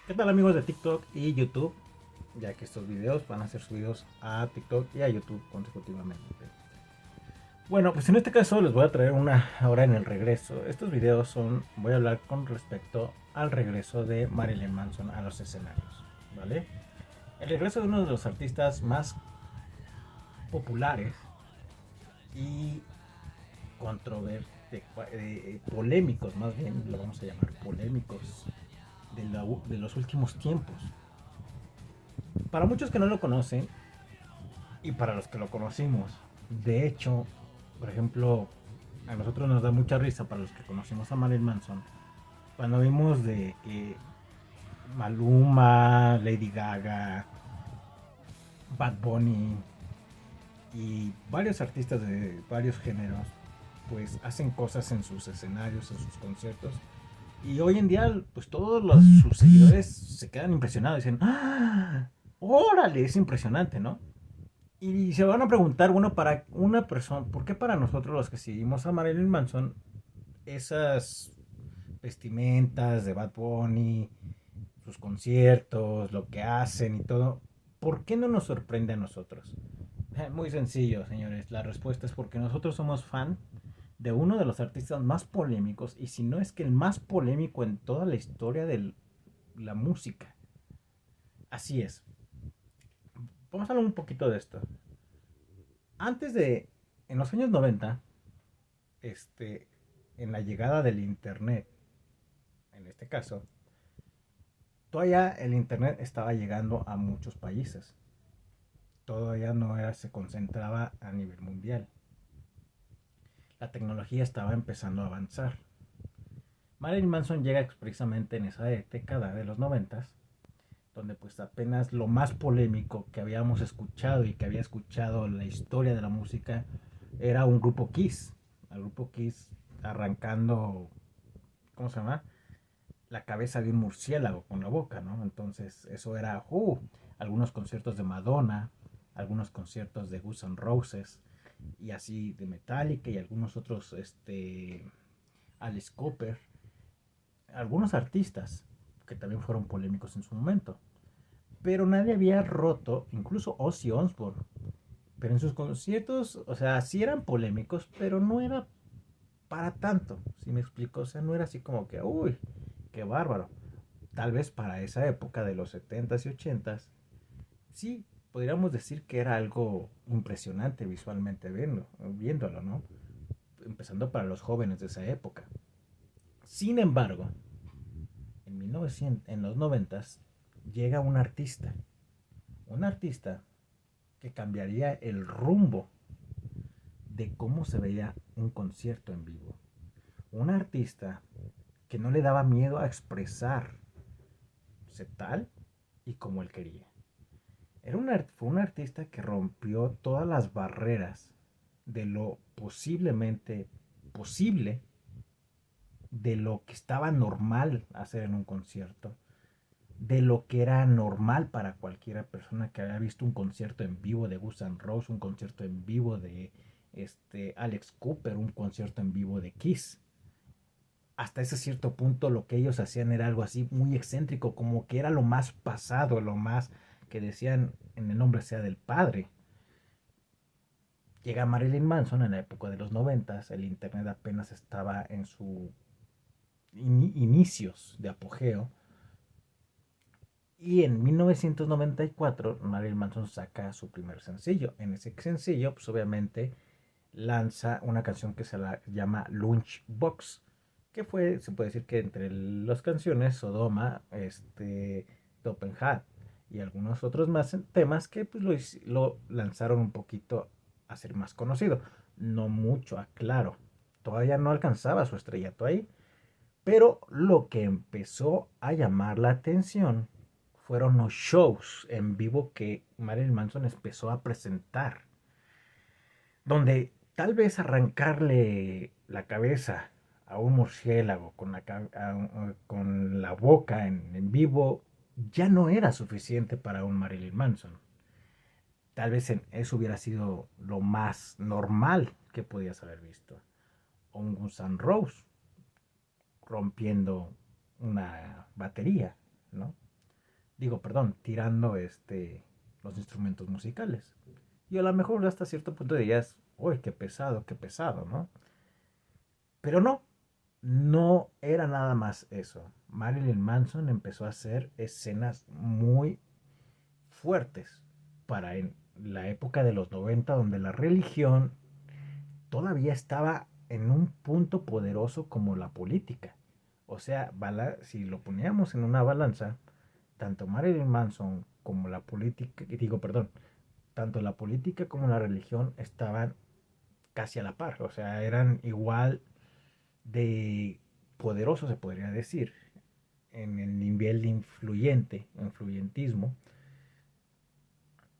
¿Qué tal amigos de TikTok y YouTube? Ya que estos videos van a ser subidos a TikTok y a YouTube consecutivamente. Bueno, pues en este caso les voy a traer una hora en el regreso. Estos videos voy a hablar con respecto al regreso de Marilyn Manson a los escenarios, ¿vale? El regreso de uno de los artistas más populares y polémicos, más bien lo vamos a llamar polémicos, de los últimos tiempos. Para muchos que no lo conocen, y para los que lo conocimos. De hecho, por ejemplo, a nosotros nos da mucha risa para los que conocimos a Marilyn Manson. Cuando vimos de que Maluma, Lady Gaga, Bad Bunny y varios artistas de varios géneros, pues hacen cosas en sus escenarios, en sus conciertos. Y hoy en día, pues sus seguidores se quedan impresionados. Dicen, ¡ah! ¡Órale! Es impresionante, ¿no? Y se van a preguntar, bueno, para una persona, ¿por qué para nosotros los que seguimos a Marilyn Manson, esas vestimentas de Bad Bunny, sus conciertos, lo que hacen y todo, ¿por qué no nos sorprende a nosotros? Muy sencillo, señores. La respuesta es porque nosotros somos fan de uno de los artistas más polémicos, y si no es que el más polémico en toda la historia de la música. Así es. Vamos a hablar un poquito de esto. Antes de, en los años 90, este, en la llegada del Internet, en este caso, todavía el Internet estaba llegando a muchos países. Todavía no era, se concentraba a nivel mundial. La tecnología estaba empezando a avanzar. Marilyn Manson llega precisamente en esa década de los noventas, donde pues apenas lo más polémico que habíamos escuchado y que había escuchado en la historia de la música era un grupo Kiss. El grupo Kiss arrancando, ¿cómo se llama? La cabeza de un murciélago con la boca, ¿no? Entonces, eso era algunos conciertos de Madonna, algunos conciertos de Guns N' Roses, y así de Metallica y algunos otros, Alice Cooper, algunos artistas que también fueron polémicos en su momento. Pero nadie había roto, incluso Ozzy Osbourne. Pero en sus conciertos, o sea, sí eran polémicos, pero no era para tanto, ¿sí me explico? O sea, no era así como que, uy, qué bárbaro. Tal vez para esa época de los 70s y 80s, sí, podríamos decir que era algo impresionante visualmente viéndolo, ¿no? Empezando para los jóvenes de esa época. Sin embargo, en 1900, en los 90s, llega un artista que cambiaría el rumbo de cómo se veía un concierto en vivo. Un artista que no le daba miedo a expresarse tal y como él quería. Fue un artista que rompió todas las barreras de lo posiblemente posible, de lo que estaba normal hacer en un concierto, de lo que era normal para cualquier persona que había visto un concierto en vivo de Guns N' Roses, un concierto en vivo de Alex Cooper, un concierto en vivo de Kiss. Hasta ese cierto punto lo que ellos hacían era algo así muy excéntrico, como que era lo más pasado, lo más que decían en el nombre sea del padre. Llega Marilyn Manson en la época de los noventas, el internet apenas estaba en sus inicios de apogeo, y en 1994 Marilyn Manson saca su primer sencillo. En ese sencillo, pues obviamente lanza una canción que se la llama Lunchbox, que fue, se puede decir que entre las canciones Sodoma, Open Hat y algunos otros más temas que pues lo lanzaron un poquito a ser más conocido. No mucho, aclaro. Todavía no alcanzaba su estrellato ahí. Pero lo que empezó a llamar la atención fueron los shows en vivo que Marilyn Manson empezó a presentar, donde tal vez arrancarle la cabeza a un murciélago con la boca en vivo ya no era suficiente para un Marilyn Manson. Tal vez eso hubiera sido lo más normal que podías haber visto. O un Guns N' Roses rompiendo una batería, ¿no? tirando los instrumentos musicales. Y a lo mejor hasta cierto punto dirías, uy, qué pesado, ¿no? Pero no, no era nada más eso. Marilyn Manson empezó a hacer escenas muy fuertes para en la época de los 90, donde la religión todavía estaba en un punto poderoso como la política. O sea, si lo poníamos en una balanza, tanto Marilyn Manson como la política, tanto la política como la religión estaban casi a la par, o sea, eran igual de poderosos, se podría decir, en el nivel de influyentismo,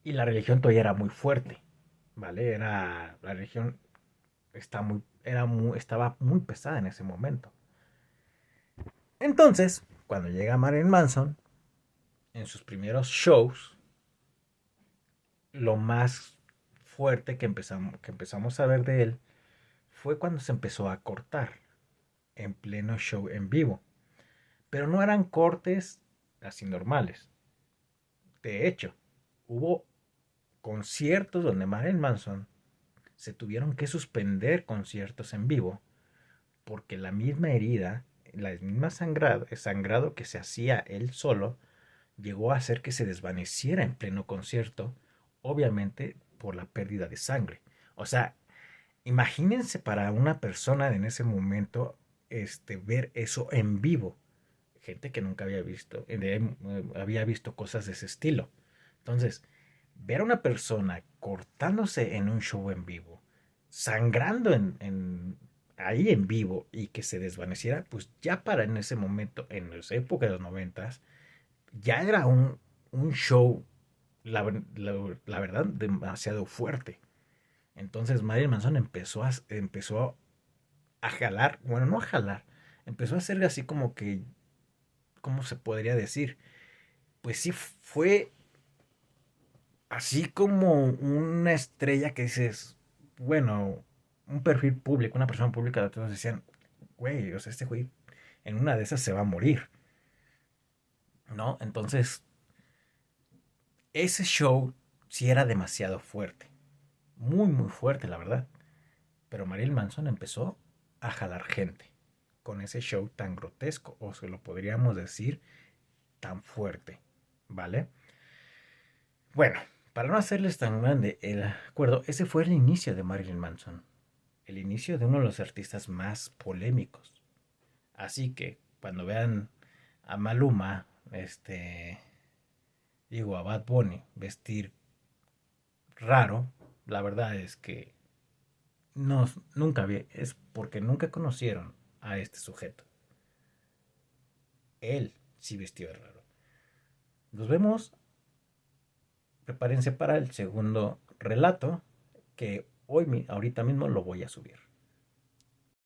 y la religión todavía era muy fuerte, ¿vale? La religión estaba muy pesada en ese momento. Entonces, cuando llega Marilyn Manson, en sus primeros shows, lo más fuerte que empezamos a ver de él fue cuando se empezó a cortar en pleno show en vivo. Pero no eran cortes así normales. De hecho, hubo conciertos donde Marilyn Manson se tuvieron que suspender conciertos en vivo porque la misma herida, la misma sangrado que se hacía él solo, llegó a hacer que se desvaneciera en pleno concierto, obviamente por la pérdida de sangre. O sea, imagínense para una persona en ese momento ver eso en vivo. Gente que nunca había visto cosas de ese estilo. Entonces, ver a una persona cortándose en un show en vivo, sangrando ahí en vivo y que se desvaneciera, pues ya para en ese momento, en esa época de los 90, ya era un show, la verdad, demasiado fuerte. Entonces Marilyn Manson empezó a jalar, bueno, no a jalar, empezó a hacer así como que, ¿cómo se podría decir? Pues sí, fue así como una estrella que dices, bueno, un perfil público, una persona pública, todos decían, güey, o sea, este güey en una de esas se va a morir, ¿no? Entonces, ese show sí era demasiado fuerte, muy, muy fuerte, la verdad. Pero Marilyn Manson empezó a jalar gente con ese show tan grotesco, o se lo podríamos decir tan fuerte, ¿vale? Bueno, para no hacerles tan grande el acuerdo, ese fue el inicio de Marilyn Manson, el inicio de uno de los artistas más polémicos. Así que cuando vean a Maluma, a Bad Bunny vestir raro, la verdad es que no, nunca vi, es porque nunca conocieron a este sujeto. Él sí vestió de raro. Nos vemos, prepárense para el segundo relato que ahorita mismo lo voy a subir.